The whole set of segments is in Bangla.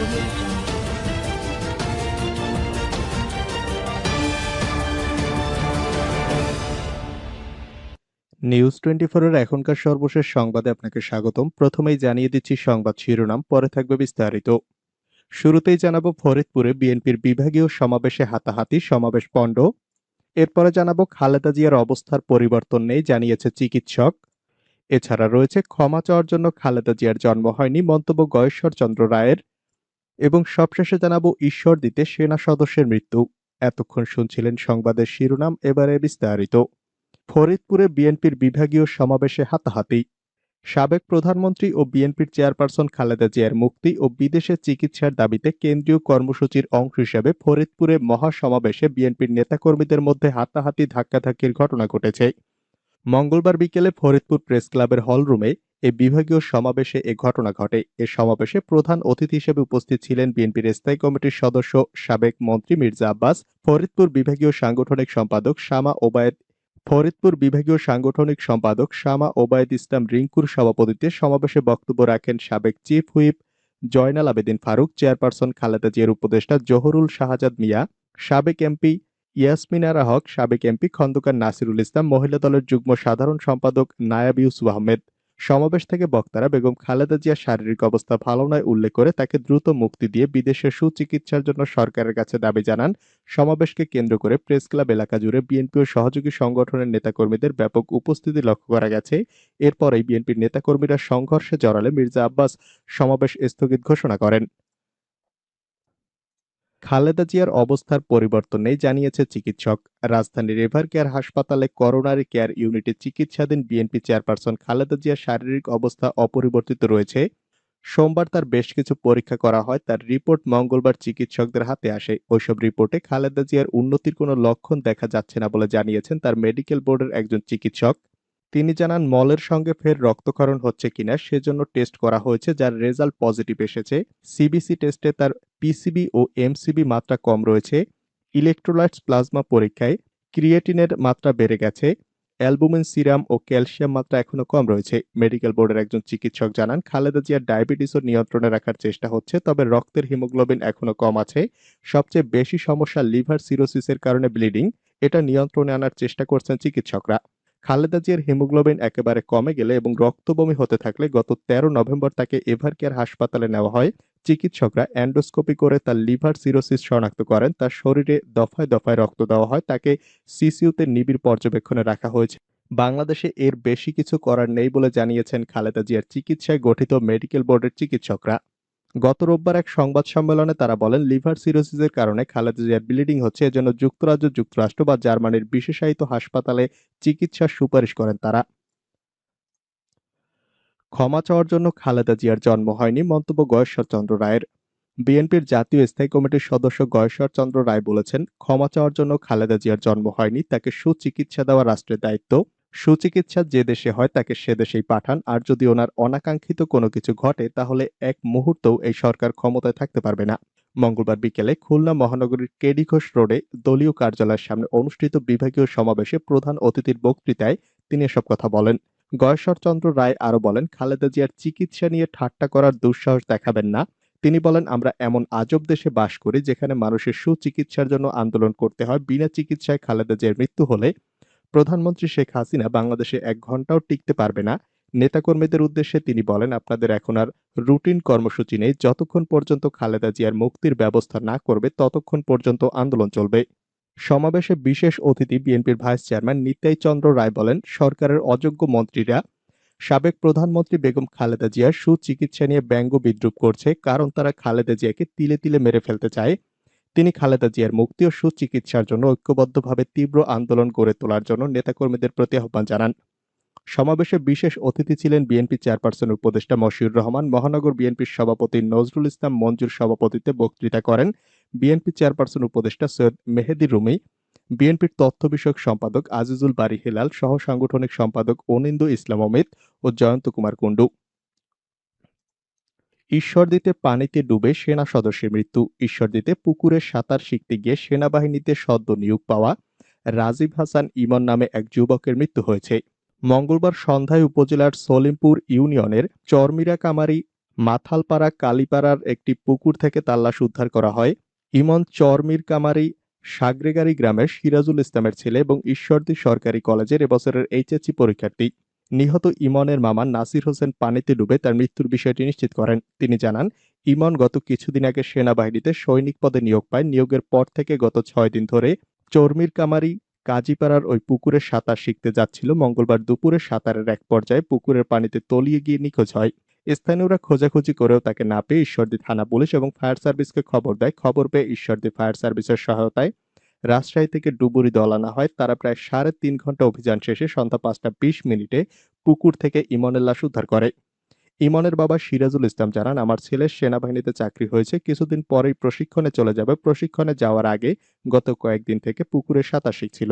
Audio Jungle. নিউজ 24 এর এখনকার সর্বশেষ সংবাদে আপনাকে স্বাগতম। প্রথমেই জানিয়ে দিচ্ছি সংবাদ শিরোনাম, পরে থাকবে বিস্তারিত। শুরুতেই জানাবো ফরিদপুরে বিএনপির বিভাগীয় সমাবেশে হাতাহাতি, সমাবেশ পণ্ড। এরপরে জানাবো খালেদা জিয়ার অবস্থার পরিবর্তন নেই, জানিয়েছে চিকিৎসক। এছাড়া রয়েছে ক্ষমা চাওয়ার জন্য খালেদা জিয়ার জন্ম হয়নি, মন্তব্য গয়েশ্বর চন্দ্র রায়ের। এবং সবশেষে জানাবো ঈশ্বর দিতে সেনা সদস্যের মৃত্যু। এতক্ষণ শুনছিলেন সংবাদের শিরোনাম, এবারে বিস্তারিত। ফরিদপুরে বিএনপির বিভাগীয় সমাবেশে হাতাহাতি। সাবেক প্রধানমন্ত্রী ও বিএনপির চেয়ারপারসন খালেদা জিয়ার মুক্তি ও বিদেশে চিকিৎসার দাবিতে কেন্দ্রীয় কর্মসূচির অংশ হিসেবে ফরিদপুরে মহাসমাবেশে বিএনপির নেতাকর্মীদের মধ্যে হাতাহাতি ধাক্কাধাক্কির ঘটনা ঘটেছে। মঙ্গলবার বিকেলে ফরিদপুর প্রেস ক্লাবের হলরুমে এ বিভাগীয় সমাবেশে এ ঘটনা ঘটে। এ সমাবেশে প্রধান অতিথি হিসেবে উপস্থিত ছিলেন বিএনপির স্থায়ী কমিটির সদস্য সাবেক মন্ত্রী মির্জা আব্বাস, ফরিদপুর বিভাগীয় সাংগঠনিক সম্পাদক শামা ওবায়েদ ইসলাম রিংকুর সভাপতিত্বে সমাবেশে বক্তব্য রাখেন সাবেক chief whip Joynal Abedin Faruk, chairperson Khaleda জিয়ার উপদেষ্টা জহুরুল শাহজাদ মিয়া, সাবেক এমপি ইয়াসমিন আরা হক, সাবেক এমপি খন্দকার নাসিরুল ইসলাম, মহিলা দলের যুগ্ম সাধারণ সম্পাদক নায়াব ইউসুফ আহমেদ। সমাবেশ থেকে বক্তারা বেগম খালেদা জিয়ার শারীরিক অবস্থা ভালো নয় উল্লেখ করে তাকে দ্রুত মুক্তি দিয়ে বিদেশে সুচিকিৎসার জন্য সরকারের কাছে দাবি জানান। সমাবেশকে কেন্দ্র করে প্রেস ক্লাব এলাকা জুড়ে বিএনপি ও সহযোগী সংগঠনের নেতাকর্মীদের ব্যাপক উপস্থিতি লক্ষ্য করা গেছে। এরপরেই বিএনপির নেতাকর্মীরা সংঘর্ষে জড়ালে মির্জা আব্বাস সমাবেশ স্থগিত ঘোষণা করেন। খালেদা জিয়ার অবস্থার পরিবর্তন নেই, জানিয়েছে চিকিৎসক। রাজধানীর এভার কেয়ার হাসপাতালে করোনারি কেয়ার ইউনিটে চিকিৎসাধীন বিএনপি চেয়ারপারসন খালেদা জিয়ার শারীরিক অবস্থা অপরিবর্তিত রয়েছে। সোমবার তার বেশ কিছু পরীক্ষা করা হয়, তার রিপোর্ট মঙ্গলবার চিকিৎসকদের হাতে আসে। ওইসব রিপোর্টে খালেদা জিয়ার উন্নতির কোনো লক্ষণ দেখা যাচ্ছে না বলে জানিয়েছেন তার মেডিকেল বোর্ডের একজন চিকিৎসক। তিনি জানান, মলের সঙ্গে ফের রক্তক্ষরণ হচ্ছে কিনা সেজন্য টেস্ট করা হয়েছে, যার রেজাল্ট পজিটিভ এসেছে। সিবিসি টেস্টে তার পিসিবি ও এমসিবি মাত্রা কম রয়েছে। ইলেকট্রোলাইটস প্লাজমা পরীক্ষায় ক্রিয়েটিনের মাত্রা বেড়ে গেছে। অ্যালবুমিন সিরাম ও ক্যালসিয়াম মাত্রা এখনো কম রয়েছে। মেডিকেল বোর্ডের একজন চিকিৎসক জানান, খালেদা জিয়ার ডায়াবেটিসও নিয়ন্ত্রণে রাখার চেষ্টা হচ্ছে, তবে রক্তের হিমোগ্লোবিন এখনো কম আছে। সবচেয়ে বেশি সমস্যা লিভার সিরোসিসের কারণে ব্লিডিং, এটা নিয়ন্ত্রণে আনার চেষ্টা করছেন চিকিৎসকরা। খালেদা জিয়ার হিমোগ্লোবিন একেবারে কমে গেলে এবং রক্তবমি হতে থাকলে গত 13 নভেম্বর তাকে এভার কেয়ার হাসপাতালে নেওয়া হয়। চিকিৎসকরা এন্ডোস্কোপি করে তার লিভার সিরোসিস শনাক্ত করেন। তার শরীরে দফায় দফায় রক্ত দেওয়া হয়, তাকে সিসিইউতে নিবিড় পর্যবেক্ষণে রাখা হয়েছে। বাংলাদেশে এর বেশি কিছু করার নেই বলে জানিয়েছেন খালেদা জিয়ার চিকিৎসায় গঠিত মেডিকেল বোর্ডের চিকিৎসকরা। গত রোববার এক সংবাদ সম্মেলনে তারা বলেন, লিভার সিরোসিসের কারণে খালেদা জিয়ার ব্লিডিং হচ্ছে, এজন্য যুক্তরাজ্য, যুক্তরাষ্ট্র বা জার্মানির বিশেষায়িত হাসপাতালে চিকিৎসার সুপারিশ করেন তারা। ক্ষমা চাওয়ার জন্য খালেদা জিয়ার জন্ম হয়নি, মন্তব্য গয়েশ্বর চন্দ্র রায়ের। বিএনপির জাতীয় স্থায়ী কমিটির সদস্য গয়েশ্বর চন্দ্র রায় বলেছেন, ক্ষমা চাওয়ার জন্য খালেদা জিয়ার জন্ম হয়নি, তাকে সুচিকিৎসা দেওয়া রাষ্ট্রের দায়িত্ব। সুচিকিৎসা যে দেশে হয় তাকে সে দেশেই পাঠান। আর যদি ওনার অনাকাঙ্ক্ষিত কোনো কিছু ঘটে তাহলে এক মুহূর্তেও এই সরকার ক্ষমতায় থাকতে পারবে না। মঙ্গলবার বিকেলে খুলনা মহানগরীর কেডি ঘোষ রোডে দলীয় কার্যালয়ের সামনে অনুষ্ঠিত বিভাগীয় সমাবেশে প্রধান অতিথির বক্তৃতায় তিনি এসব কথা বলেন। গয়েশ্বর চন্দ্র রায় আরো বলেন, খালেদা জিয়ার চিকিৎসা নিয়ে ঠাট্টা করার দুঃসাহস দেখাবেন না। তিনি বলেন, আমরা এমন আজব দেশে বাস করি যেখানে মানুষের সুচিকিৎসার জন্য আন্দোলন করতে হয়। বিনা চিকিৎসায় খালেদা জিয়ার মৃত্যু হলে প্রধানমন্ত্রী শেখ হাসিনা বাংলাদেশে 1 ঘন্টাও টিকতে পারবে না। নেতাকর্মীদের উদ্দেশ্যে তিনি বলেন, আপনাদের এখন আর রুটিন কর্মসূচি নেই। যতক্ষণ পর্যন্ত খালেদা জিয়ার মুক্তির ব্যবস্থা না করবে ততক্ষণ পর্যন্ত আন্দোলন চলবে। সমাবেশে বিশেষ অতিথি বিএনপির ভাইস চেয়ারম্যান নিতাই চন্দ্র রায় বলেন, সরকারের অযোগ্য মন্ত্রীরা সাবেক প্রধানমন্ত্রী বেগম খালেদা জিয়ার সুচিকিৎসা নিয়ে ব্যঙ্গ বিদ্রুপ করছে, কারণ তারা খালেদা জিয়াকে তিলে তিলে মেরে ফেলতে চায়। তিনি খালেদা জিয়ার মুক্তি ও সুচিকিৎসার জন্য ঐক্যবদ্ধভাবে তীব্র আন্দোলন গড়ে তোলার জন্য নেতাকর্মীদের প্রতি আহ্বান জানান। সমাবেশে বিশেষ অতিথি ছিলেন বিএনপি চেয়ারপারসন উপদেষ্টা মশিউর রহমান। মহানগর বিএনপির সভাপতি নজরুল ইসলাম মঞ্জুর সভাপতিত্বে বক্তৃতা করেন বিএনপি চেয়ারপারসন উপদেষ্টা সৈয়দ মেহেদী রুমি, বিএনপির তথ্য বিষয়ক সম্পাদক আজিজুল বারী হেলাল, সহ সাংগঠনিক সম্পাদক অনিন্দ্য ইসলাম অমিত ও জয়ন্ত কুমার কুণ্ডু। ঈশ্বরদীতে পানিতে ডুবে সেনা সদস্যের মৃত্যু। ঈশ্বরদীতে পুকুরে সাঁতার শিখতে গিয়ে সেনাবাহিনীতে সদ্য নিয়োগ পাওয়া রাজীব হাসান ইমন নামে এক যুবকের মৃত্যু হয়েছে। মঙ্গলবার সন্ধ্যায় উপজেলার সলিমপুর ইউনিয়নের চরমিরা কামারি মাথালপাড়া কালীপাড়ার একটি পুকুর থেকে তার লাশ উদ্ধার করা হয়। ইমন চরমির কামারি সাগরেগাড়ি গ্রামের সিরাজুল ইসলামের ছেলে এবং ঈশ্বরদী সরকারি কলেজের এবছরের এইচএসসি পরীক্ষার্থী। নিহত ইমনের মামা নাসির হোসেন পানিতে ডুবে তার মৃত্যুর বিষয়টি নিশ্চিত করেন। তিনি জানান, ইমন গত কিছুদিন আগে সেনাবাহিনীতে সৈনিক পদে নিয়োগ পায়। নিয়োগের পর থেকে গত ৬ দিন ধরে চরমির কামারি কাজীপাড়ার ওই পুকুরে সাঁতার শিখতে যাচ্ছিল। মঙ্গলবার দুপুরে সাঁতারের এক পর্যায়ে পুকুরের পানিতে তলিয়ে গিয়ে নিখোঁজ হয়। স্থানীয়রা খোঁজাখুঁজি করেও তাকে না পেয়ে ঈশ্বরদী থানা পুলিশ এবং ফায়ার সার্ভিসকে খবর দেয়। খবর পেয়ে ঈশ্বরদী ফায়ার সার্ভিসের সহায়তায় রাজশাহী থেকে ডুবুরি দল আনা হয়। তারা প্রায় ৩.৫ ঘন্টা অভিযান শেষে সন্ধ্যা ৫টা ২০ মিনিটে পুকুর থেকে ইমনের লাশ উদ্ধার করে। ইমনের বাবা সিরাজুল ইসলাম জানান, আমার ছেলের সেনাবাহিনীতে চাকরি হয়েছে, কিছুদিন পরেই প্রশিক্ষণে চলে যাবে। প্রশিক্ষণে যাওয়ার আগে গত কয়েকদিন থেকে পুকুরে সাঁতার শিখছিল।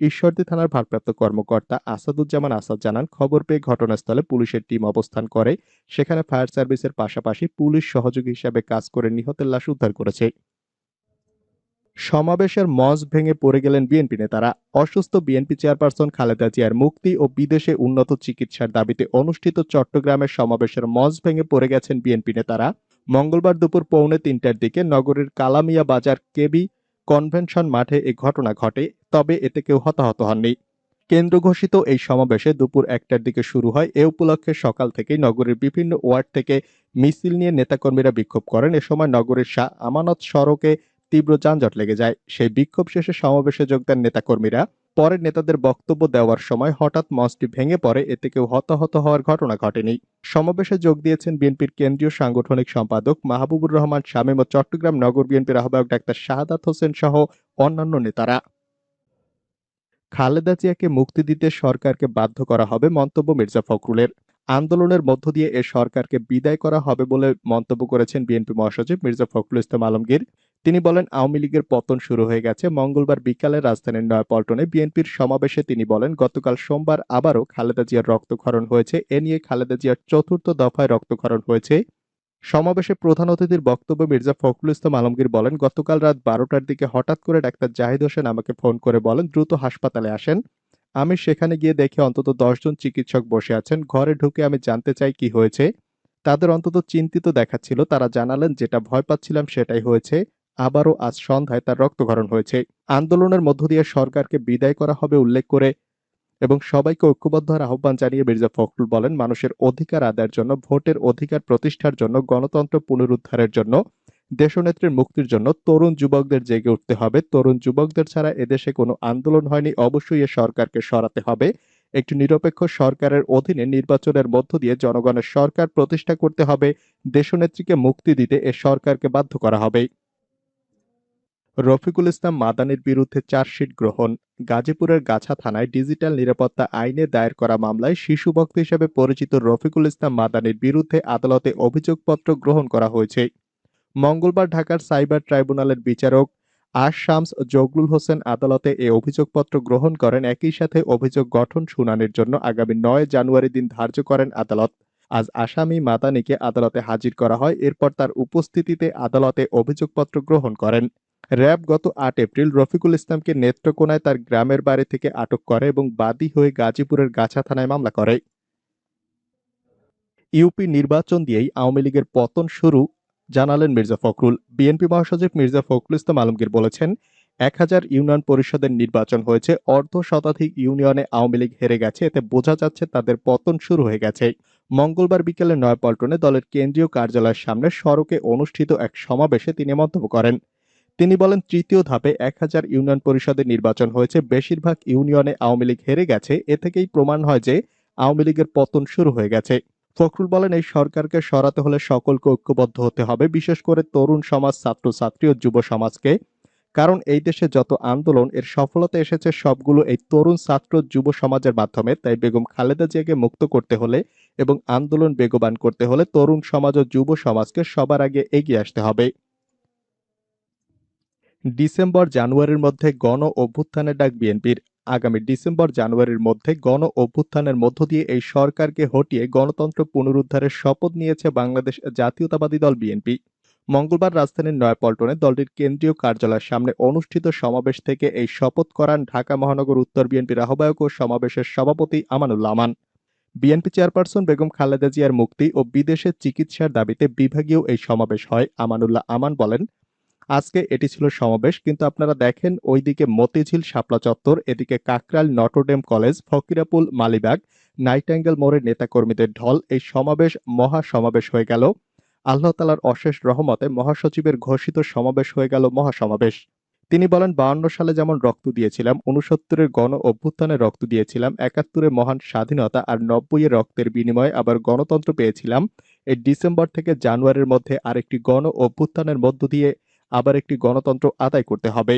ঈশ্বরদী থানার ভারপ্রাপ্ত কর্মকর্তা আসাদুজ্জামান আসাদ জানান, খবর পেয়ে ঘটনাস্থলে পুলিশের টিম অবস্থান করে। সেখানে ফায়ার সার্ভিসের পাশাপাশি পুলিশ সহযোগী হিসাবে কাজ করে নিহতের লাশ উদ্ধার করেছে। সমাবেশের মঞ্চ ভেঙে পড়ে গেলেন বিএনপি নেতারা। অসুস্থ বিএনপি চেয়ারপারসন খালেদা জিয়ার মুক্তি ও বিদেশে উন্নত চিকিৎসার দাবিতে অনুষ্ঠিত চট্টগ্রামের সমাবেশের মঞ্চ ভেঙে পড়ে গেছেন বিএনপি নেতারা। মঙ্গলবার দুপুর 2:45টার দিকে নগরীর কালামিয়া বাজার কেবি কনভেনশন মাঠে এ ঘটনা ঘটে, তবে এতে কেউ হতাহত হননি। কেন্দ্র ঘোষিত এই সমাবেশে দুপুর 1টার দিকে শুরু হয়। এ উপলক্ষে সকাল থেকেই নগরীর বিভিন্ন ওয়ার্ড থেকে মিছিল নিয়ে নেতাকর্মীরা বিক্ষোভ করেন। এ সময় নগরীর শাহ আমানত সড়কে তীব্র যানজট লেগে যায়। সেই বিক্ষোভ শেষে সমাবেশে যোগ দেন নেতাকর্মীরা। পরে নেতাদের বক্তব্য দেওয়ার সময় হঠাৎ মঞ্চটি ভেঙে পড়ে, এতে কেউ হতাহত হওয়ার ঘটনা ঘটেনি। সমাবেশে যোগ দিয়েছেন বিএনপির কেন্দ্রীয় সাংগঠনিক সম্পাদক মাহবুবুর রহমান শামীম ও চট্টগ্রাম নগর বিএনপির আহ্বায়ক ডাক্তার শাহাদাত হোসেন সহ অন্যান্য নেতারা। খালেদা জিয়াকে মুক্তি দিতে সরকারকে বাধ্য করা হবে, মন্তব্য মির্জা ফখরুলের। আন্দোলনের মধ্য দিয়ে এ সরকারকে বিদায় করা হবে বলে মন্তব্য করেছেন বিএনপি মহাসচিব মির্জা ফখরুল ইসলাম আলমগীর। তিনি বলেন, আওয়ামী লীগের পতন শুরু হয়ে গেছে। মঙ্গলবার বিকালে রাজধানীর নয়াপল্টনে বিএনপির সমাবেশে তিনি বলেন, গতকাল সোমবার আবারও খালেদা জিয়ার রক্তক্ষরণ হয়েছে। এ নিয়ে খালেদা জিয়ার চতুর্থ দফায় রক্তক্ষরণ হয়েছে। সমাবেশে প্রধান অতিথির বক্তব্যে মির্জা ফখরুল ইসলাম আলমগীর বলেন, গতকাল রাত 12টার দিকে হঠাৎ করে ডাক্তার জাহিদ হোসেন আমাকে ফোন করে বলেন, দ্রুত হাসপাতালে আসেন। আমি সেখানে গিয়ে দেখি অন্তত 10 জন চিকিৎসক বসে আছেন। ঘরে ঢুকে আমি জানতে চাই কি হয়েছে। তাদের অন্তত চিন্তিত দেখাচ্ছিল। তারা জানালেন, যেটা ভয় পাচ্ছিলাম সেটাই হয়েছে। আবারও আজ সন্ধ্যায় তার রক্তক্ষরণ হয়েছে। আন্দোলনের মধ্য দিয়ে সরকারকে বিদায় করা হবে উল্লেখ করে এবং সবাইকে ঐক্যবদ্ধ হওয়ার আহ্বান জানিয়ে মির্জা ফখরুল বলেন, মানুষের অধিকার আদায়ের জন্য, ভোটের অধিকার প্রতিষ্ঠার জন্য, গণতন্ত্র পুনরুদ্ধারের জন্য, দেশনেত্রীর মুক্তির জন্য তরুণ যুবকদের জেগে উঠতে হবে। তরুণ যুবকদের ছাড়া এদেশে কোনো আন্দোলন হয়নি। অবশ্যই এ সরকারকে সরাতে হবে। একটি নিরপেক্ষ সরকারের অধীনে নির্বাচনের মধ্য দিয়ে জনগণের সরকার প্রতিষ্ঠা করতে হবে। দেশনেত্রীকে মুক্তি দিতে এ সরকারকে বাধ্য করা হবে। রফিকুল ইসলাম মাদানির বিরুদ্ধে চার্জশিট গ্রহণ। গাজীপুরের গাছা থানায় ডিজিটাল নিরাপত্তা আইনে দায়ের করা মামলায় শিশু ভক্ত হিসেবে পরিচিত রফিকুল ইসলাম মাদানির বিরুদ্ধে আদালতে অভিযোগপত্র গ্রহণ করা হয়েছে। মঙ্গলবার ঢাকার সাইবার ট্রাইব্যুনালের বিচারক শামস জগলুল হোসেন আদালতে এ অভিযোগপত্র গ্রহণ করেন। একই সাথে অভিযোগ গঠন শুনানির জন্য আগামী 9 জানুয়ারি দিন ধার্য করেন আদালত। আজ আসামি মাদানিকে আদালতে হাজির করা হয়। এরপর তার উপস্থিতিতে আদালতে অভিযোগপত্র গ্রহণ করেন। র্যাব গত 8 এপ্রিল রফিকুল ইসলামকে নেত্রকোনায় তার গ্রামের বাড়ি থেকে আটক করে এবং বাদী হয়ে গাজীপুরের গাছা থানায় মামলা করে। ইউপি নির্বাচন দিয়েই আওয়ামী লীগের পতন শুরু, জানালেন মির্জা ফখরুল। বিএনপি মহাসচিব মির্জা ফখরুল ইসলাম আলমগীর বলেছেন, 1000 ইউনিয়ন পরিষদের নির্বাচন হয়েছে, অর্ধ শতাধিক ইউনিয়নে আওয়ামী লীগ হেরে গেছে। এতে বোঝা যাচ্ছে তাদের পতন শুরু হয়ে গেছে। মঙ্গলবার বিকেলে নয়াপল্টনে দলের কেন্দ্রীয় কার্যালয়ের সামনে সড়কে অনুষ্ঠিত এক সমাবেশে তিনি মন্তব্য করেন। তিনি বলেন, তৃতীয় ধাপে 1000 ইউনিয়ন পরিষদের নির্বাচন হয়েছে, বেশিরভাগ ইউনিয়নে আওয়ামী লীগ হেরে গেছে। এ থেকেই প্রমাণ হয় যে আওয়ামী লীগের পতন শুরু হয়ে গেছে। ফখরুল বলেন, এই সরকারকে সরাতে হলে সকলকে ঐক্যবদ্ধ হতে হবে, বিশেষ করে তরুণ সমাজ, ছাত্রছাত্রী ও যুব সমাজকে। কারণ এই দেশে যত আন্দোলন, এর সফলতা এসেছে সবগুলো এই তরুণ, ছাত্র, যুব সমাজের মাধ্যমে। তাই বেগম খালেদা জিয়াকে মুক্ত করতে হলে এবং আন্দোলন বেগবান করতে হলে তরুণ সমাজ ও যুব সমাজকে সবার আগে এগিয়ে আসতে হবে। ডিসেম্বর-জানুয়ারির মধ্যে গণ অভ্যুত্থানের ডাক বিএনপির। আগামী ডিসেম্বর-জানুয়ারির মধ্যে গণ অভ্যুত্থানের মধ্য দিয়ে এই সরকারকে হটিয়ে গণতন্ত্র পুনরুদ্ধারের শপথ নিয়েছে বাংলাদেশ জাতীয়তাবাদী দল বিএনপি। মঙ্গলবার রাজধানীর নয়াপল্টনে দলটির কেন্দ্রীয় কার্যালয়ের সামনে অনুষ্ঠিত সমাবেশ থেকে এই শপথ করান ঢাকা মহানগর উত্তর বিএনপির আহ্বায়ক ও সমাবেশের সভাপতি আমানুল্লাহ আমান। বিএনপি চেয়ারপারসন বেগম খালেদা জিয়ার মুক্তি ও বিদেশে চিকিৎসার দাবিতে বিভাগীয় এই সমাবেশ হয়। আমানুল্লাহ আমান বলেন, আজকে এটি ছিল সমাবেশ, কিন্তু আপনারা দেখেন ওইদিকে মতিঝিল শাপলা চত্বর, এদিকে Kakrail Notre Dame college, Fakirapool Malibagh, Nightingale মোড়ে নেতাকর্মীদের ঢল। এই সমাবেশ মহা সমাবেশ হয়ে গেল। আল্লাহ তাআলার অশেষ রহমতে মহাসচিবের ঘোষিত সমাবেশ হয়ে গেল মহাসমাবেশ। তিনি বলেন, ৫২ সালে যেমন রক্ত দিয়েছিলাম, ৬৯-এর গণ অভ্যুত্থানে রক্ত দিয়েছিলাম, ৭১-এ মহান স্বাধীনতা আর ৯০-এর রক্তের বিনিময়ে আবার গণতন্ত্র পেয়েছিলাম। এই ডিসেম্বর থেকে জানুয়ারির মধ্যে আরেকটি গণ অভ্যুত্থানের মধ্য দিয়ে আবার একটি গণতন্ত্র আদায় করতে হবে।